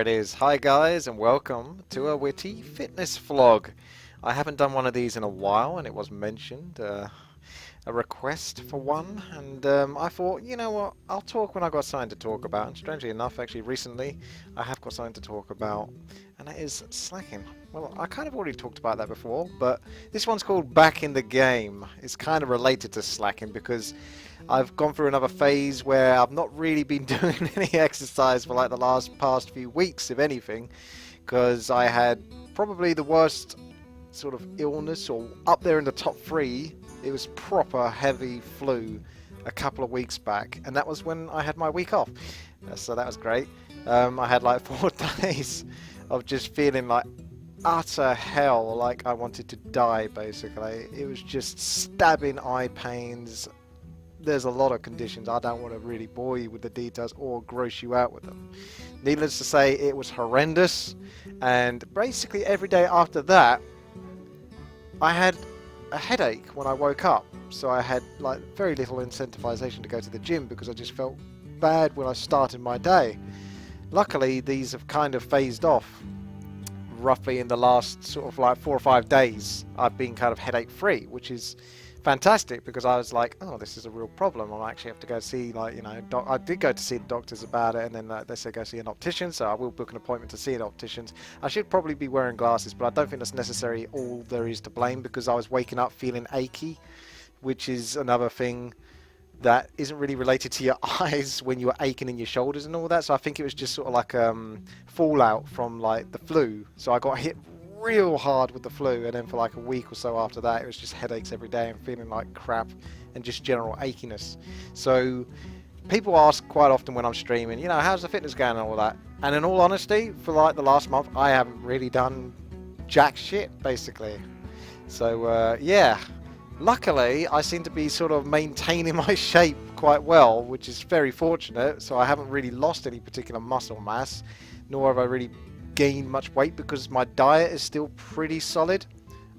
it is. Hi guys and welcome to a WTii fitness vlog. I haven't done one of these in a while and it was mentioned, a request for one, and I thought, you know what, I'll talk when I got something to talk about. And strangely enough, actually recently I have got something to talk about, and that is slacking. Well, I kind of already talked about that before, but this one's called Back in the Game. It's kind of related to slacking because I've gone through another phase where I've not really been doing any exercise for like the past few weeks, if anything, because I had probably the worst sort of illness, or up there in the top three. It was proper heavy flu a couple of weeks back, and that was when I had my week off. So that was great. I had like 4 days of just feeling like utter hell, like I wanted to die basically. It was just stabbing eye pains. There's a lot of conditions. I don't want to really bore you with the details or gross you out with them. Needless to say, it was horrendous, and basically every day after that I had a headache when I woke up. So I had like very little incentivization to go to the gym because I just felt bad when I started my day. Luckily these have kind of phased off. Roughly in the last sort of like 4 or 5 days I've been kind of headache free, which is fantastic, because I was like, oh, this is a real problem. I actually have to go see, like, you know, I did go to see the doctors about it, and then they said go see an optician, so I will book an appointment to see an optician. I should probably be wearing glasses, but I don't think that's necessarily all there is to blame, because I was waking up feeling achy, which is another thing that isn't really related to your eyes when you're aching in your shoulders and all that. So I think it was just sort of like fallout from like the flu. So I got hit real hard with the flu, and then for like a week or so after that it was just headaches every day and feeling like crap and just general achiness. So people ask quite often when I'm streaming, you know, how's the fitness going and all that, and in all honesty, for like the last month I haven't really done jack shit basically. So yeah, luckily I seem to be sort of maintaining my shape quite well, which is very fortunate. So I haven't really lost any particular muscle mass, nor have I really gained much weight, because my diet is still pretty solid.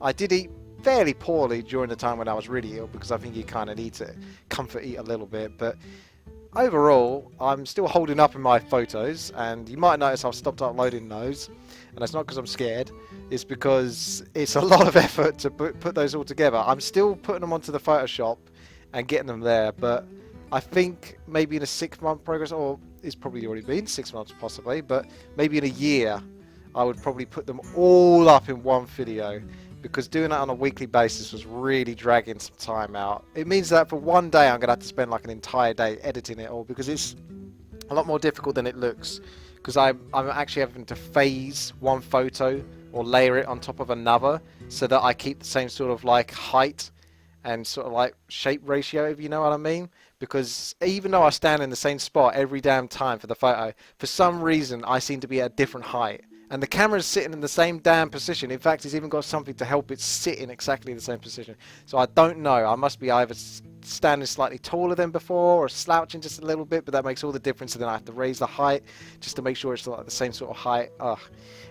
I did eat fairly poorly during the time when I was really ill, because I think you kind of need to comfort eat a little bit, but overall I'm still holding up in my photos, and you might notice I've stopped uploading those, and it's not because I'm scared, it's because it's a lot of effort to put those all together. I'm still putting them onto the Photoshop and getting them there, but I think maybe in a 6-month progress, or it's probably already been 6 months possibly, but maybe in a year I would probably put them all up in one video, because doing that on a weekly basis was really dragging some time out. It means that for one day I'm going to have to spend like an entire day editing it all, because it's a lot more difficult than it looks, because I'm actually having to phase one photo or layer it on top of another so that I keep the same sort of like height and sort of like shape ratio, if you know what I mean. Because even though I stand in the same spot every damn time for the photo, for some reason I seem to be at a different height, and the camera's sitting in the same damn position. In fact, it's even got something to help it sit in exactly the same position. So I don't know, I must be either standing slightly taller than before or slouching just a little bit, but that makes all the difference. And then I have to raise the height just to make sure it's like the same sort of height. Ugh.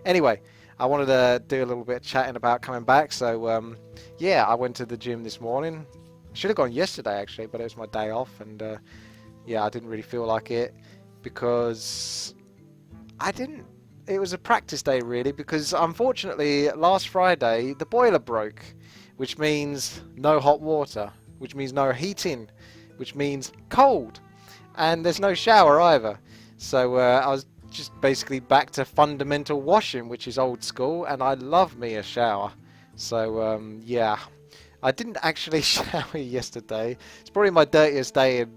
Anyway, I wanted to do a little bit of chatting about coming back. So yeah, I went to the gym this morning. Should have gone yesterday actually, but it was my day off, and yeah, I didn't really feel like it, because it was a practice day really, because unfortunately last Friday the boiler broke, which means no hot water, which means no heating, which means cold, and there's no shower either. So I was just basically back to fundamental washing, which is old school, and I love me a shower. So yeah, I didn't actually shower yesterday. It's probably my dirtiest day in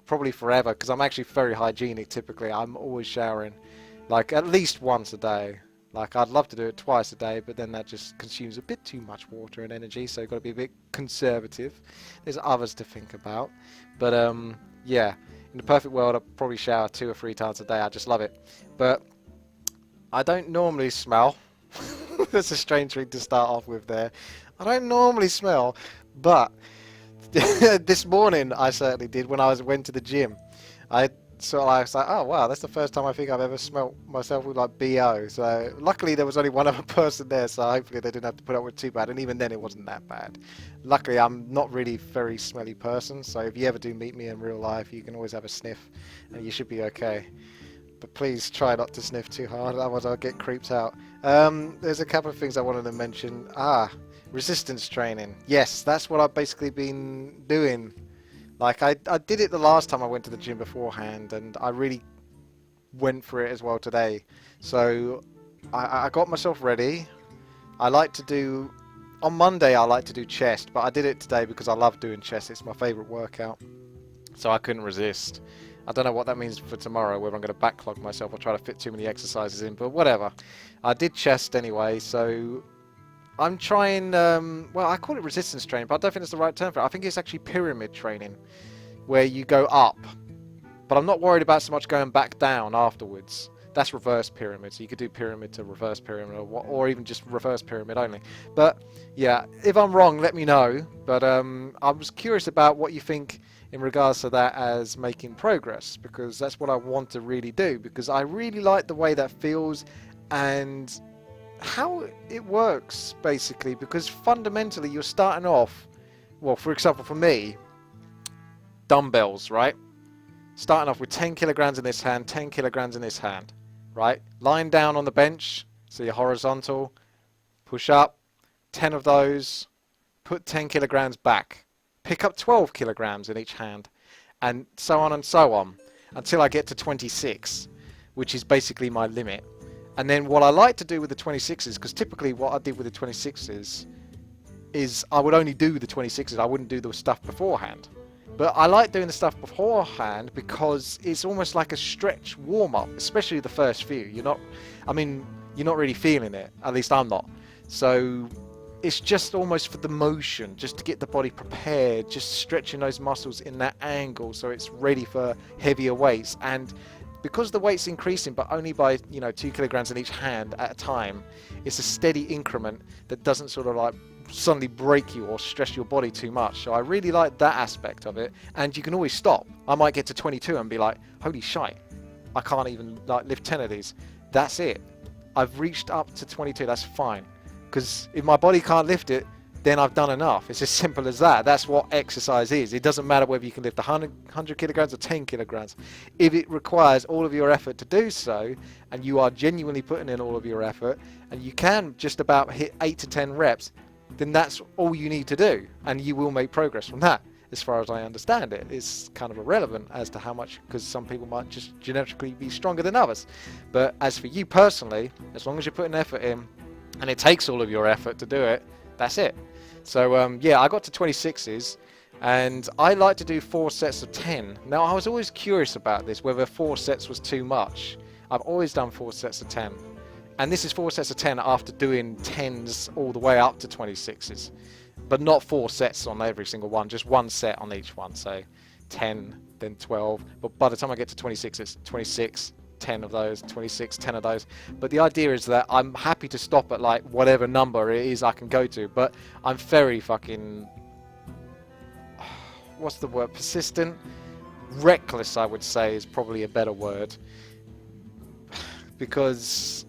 probably forever, because I'm actually very hygienic typically. I'm always showering like at least once a day. Like I'd love to do it twice a day, but then that just consumes a bit too much water and energy, so you've got to be a bit conservative. There's others to think about. But yeah, in the perfect world I'd probably shower 2 or 3 times a day. I just love it. But I don't normally smell. That's a strange thing to start off with there. I don't normally smell, but this morning I certainly did when I went to the gym. I sort of was like, oh wow, that's the first time I think I've ever smelt myself with like BO. So luckily there was only one other person there, so hopefully they didn't have to put up with too bad, and even then it wasn't that bad. Luckily I'm not really a very smelly person, so if you ever do meet me in real life you can always have a sniff and you should be okay. but please try not to sniff too hard, otherwise I'll get creeped out. There's a couple of things I wanted to mention. Resistance training. Yes, that's what I've basically been doing. Like, I did it the last time I went to the gym beforehand, and I really went for it as well today. So I got myself ready. I like to do, on Monday I like to do chest, but I did it today because I love doing chest. It's my favourite workout, so I couldn't resist. I don't know what that means for tomorrow, whether I'm going to backlog myself or try to fit too many exercises in, but whatever. I did chest anyway, so I'm trying, well, I call it resistance training, but I don't think it's the right term for it. I think it's actually pyramid training, where you go up, but I'm not worried about so much going back down afterwards. That's reverse pyramid, so you could do pyramid to reverse pyramid, or even just reverse pyramid only. But yeah, if I'm wrong, let me know. But I was curious about what you think in regards to that as making progress, because that's what I want to really do, because I really like the way that feels and how it works, basically, because fundamentally you're starting off, well, for example, for me, dumbbells, right? Starting off with 10 kilograms in this hand, 10 kilograms in this hand, right? Lying down on the bench, so you're horizontal, push up, 10 of those, put 10 kilograms back, pick up 12 kilograms in each hand, and so on, until I get to 26, which is basically my limit. And then what I like to do with the 26s, because typically what I did with the 26s is I would only do the 26s, I wouldn't do the stuff beforehand. But I like doing the stuff beforehand because it's almost like a stretch warm-up, especially the first few. You're not really feeling it, at least I'm not. So it's just almost for the motion, just to get the body prepared, just stretching those muscles in that angle so it's ready for heavier weights. And because the weight's increasing, but only by 2 kilograms in each hand at a time, it's a steady increment that doesn't sort of like suddenly break you or stress your body too much. So I really like that aspect of it, and you can always stop. I might get to 22 and be like, holy shite, I can't even like lift 10 of these. That's it. I've reached up to 22. That's fine, because if my body can't lift it, then I've done enough. It's as simple as that. That's what exercise is. It doesn't matter whether you can lift 100 kilograms or 10 kilograms. If it requires all of your effort to do so, and you are genuinely putting in all of your effort, and you can just about hit 8 to 10 reps, then that's all you need to do, and you will make progress from that. As far as I understand it, it's kind of irrelevant as to how much, because some people might just genetically be stronger than others. But as for you personally, as long as you're putting effort in, and it takes all of your effort to do it, that's it. So yeah, I got to 26s, and I like to do 4 sets of 10. Now, I was always curious about this, whether 4 sets was too much. I've always done 4 sets of 10. And this is 4 sets of 10 after doing 10s all the way up to 26s. But not 4 sets on every single one, just 1 set on each one. So 10, then 12. But by the time I get to 26, it's 26, 10 of those, 26, 10 of those. But the idea is that I'm happy to stop at like whatever number it is I can go to. But I'm very fucking, what's the word, persistent? Reckless, I would say, is probably a better word. Because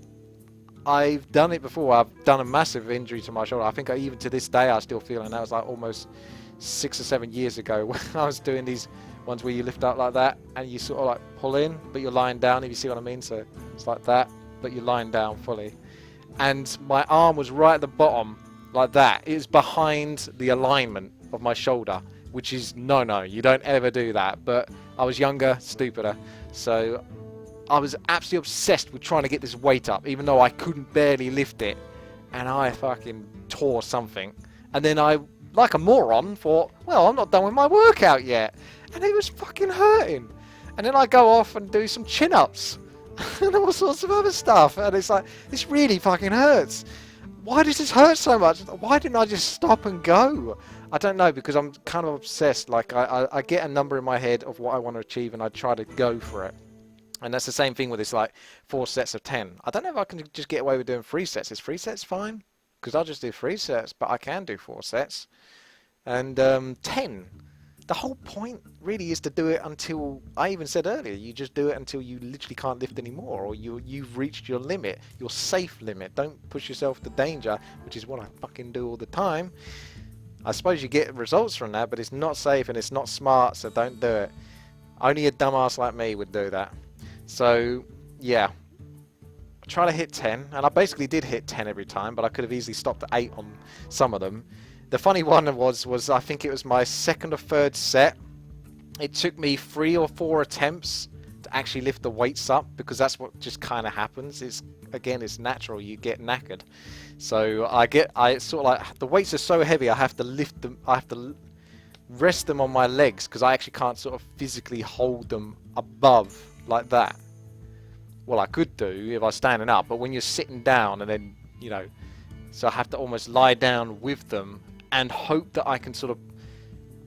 I've done it before. I've done a massive injury to my shoulder. I think even to this day I still feel, and that was like almost 6 or 7 years ago when I was doing these ones where you lift up like that and you sort of like pull in, but you're lying down, if you see what I mean. So it's like that, but you're lying down fully. And my arm was right at the bottom like that. It was behind the alignment of my shoulder, which is no, you don't ever do that. But I was younger, stupider. So I was absolutely obsessed with trying to get this weight up, even though I couldn't barely lift it. And I fucking tore something. And then I, like a moron, thought, well, I'm not done with my workout yet. And it was fucking hurting. And then I go off and do some chin-ups and all sorts of other stuff. And it's like, this really fucking hurts. Why does this hurt so much? Why didn't I just stop and go? I don't know, because I'm kind of obsessed. Like, I get a number in my head of what I want to achieve, and I try to go for it. And that's the same thing with this, like, 4 sets of 10. I don't know if I can just get away with doing 3 sets. Is 3 sets fine? Because I'll just do 3 sets, but I can do 4 sets. And 10. The whole point really is to do it until, I even said earlier, you just do it until you literally can't lift anymore, or you've reached your limit, your safe limit. Don't push yourself to danger, which is what I fucking do all the time. I suppose you get results from that, but it's not safe and it's not smart, so don't do it. Only a dumbass like me would do that. So yeah, I try to hit 10, and I basically did hit 10 every time, but I could have easily stopped at 8 on some of them. The funny one was I think it was my second or third set. It took me 3 or 4 attempts to actually lift the weights up, because that's what just kind of happens. It's natural, you get knackered. So I sort of like, the weights are so heavy, I have to lift them, I have to rest them on my legs, because I actually can't sort of physically hold them above like that. Well, I could do if I was standing up, but when you're sitting down and then, you know, so I have to almost lie down with them and hope that I can sort of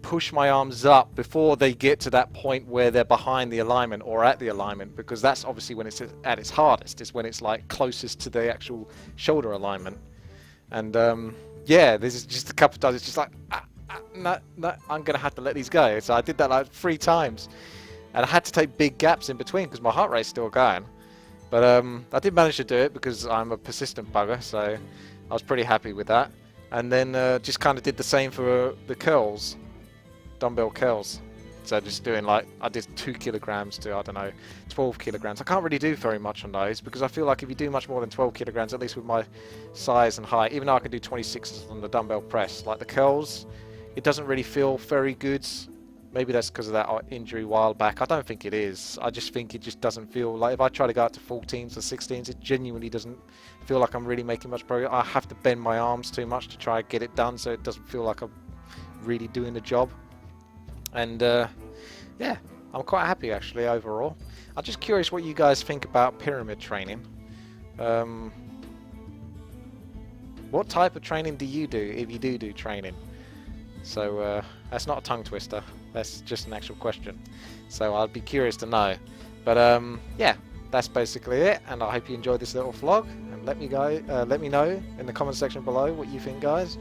push my arms up before they get to that point where they're behind the alignment or at the alignment, because that's obviously when it's at its hardest, is when it's like closest to the actual shoulder alignment. And yeah, this is just a couple of times, it's just like, no, I'm going to have to let these go. So I did that like 3 times, and I had to take big gaps in between because my heart rate's still going. But I did manage to do it because I'm a persistent bugger, so I was pretty happy with that. And then just kind of did the same for the curls, dumbbell curls. So just doing like, I did 2 kilograms to, I don't know, 12 kilograms. I can't really do very much on those, because I feel like if you do much more than 12 kilograms, at least with my size and height, even though I can do 26s on the dumbbell press, like the curls, it doesn't really feel very good. Maybe that's because of that injury a while back. I don't think it is. I just think it just doesn't feel like, if I try to go up to 14s or 16s, it genuinely doesn't feel like I'm really making much progress. I have to bend my arms too much to try and get it done, so it doesn't feel like I'm really doing the job. And yeah, I'm quite happy actually overall. I'm just curious what you guys think about pyramid training. What type of training do you do, if you do training? So that's not a tongue twister, that's just an actual question. So I'd be curious to know. But yeah, that's basically it, and I hope you enjoyed this little vlog, and let me know in the comment section below what you think, guys.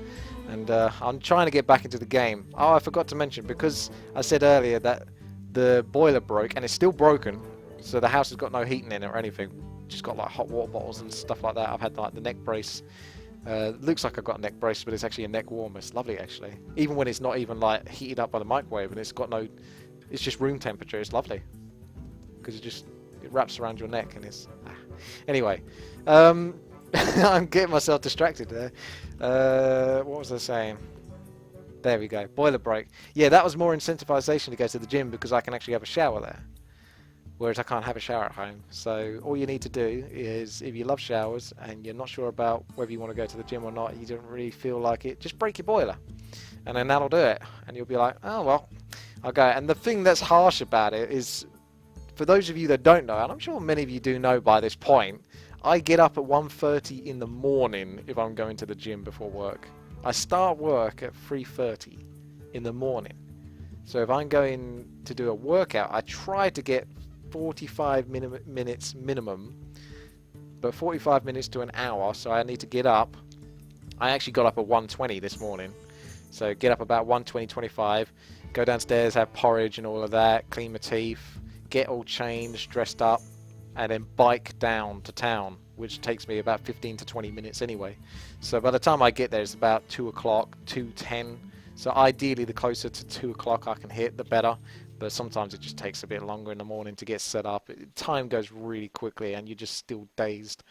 And I'm trying to get back into the game. Oh, I forgot to mention, because I said earlier that the boiler broke, and it's still broken, so the house has got no heating in it or anything, just got like hot water bottles and stuff like that. I've had like the neck brace. Looks like I've got a neck brace, but it's actually a neck warmer. It's lovely actually, even when it's not even like heated up by the microwave, and it's just room temperature. It's lovely because it wraps around your neck, and it's anyway. I'm getting myself distracted there. What was I saying? There we go. Boiler break. Yeah, that was more incentivization to go to the gym, because I can actually have a shower there, whereas I can't have a shower at home. So all you need to do is, if you love showers and you're not sure about whether you want to go to the gym or not, you don't really feel like it, just break your boiler, and then that'll do it, and you'll be like, oh well, I'll go. And the thing that's harsh about it is, for those of you that don't know, and I'm sure many of you do know by this point, I get up at 1:30 in the morning if I'm going to the gym before work. I start work at 3:30 in the morning. So if I'm going to do a workout, I try to get 45 minutes minimum, but 45 minutes to an hour, so I need to get up. I actually got up at 1:20 this morning, so get up about 1:20-25, go downstairs, have porridge and all of that, clean my teeth, get all changed, dressed up, and then bike down to town, which takes me about 15 to 20 minutes anyway. So by the time I get there, it's about 2 o'clock, 2:10. So ideally, the closer to 2 o'clock I can hit, the better. But sometimes it just takes a bit longer in the morning to get set up. Time goes really quickly, and you're just still dazed.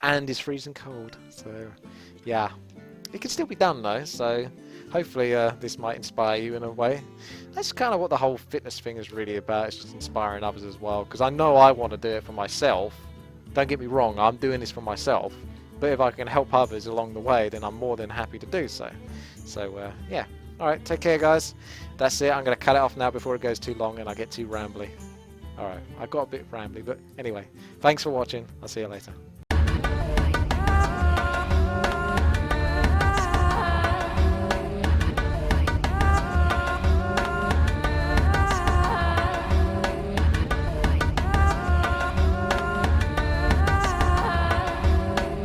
And it's freezing cold. So yeah, it can still be done though. So hopefully this might inspire you in a way. That's kind of what the whole fitness thing is really about. It's just inspiring others as well. Because I know I want to do it for myself. Don't get me wrong, I'm doing this for myself. But if I can help others along the way, then I'm more than happy to do so. So yeah. Alright, take care guys. That's it. I'm going to cut it off now before it goes too long and I get too rambly. Alright, I got a bit rambly, but anyway. Thanks for watching. I'll see you later.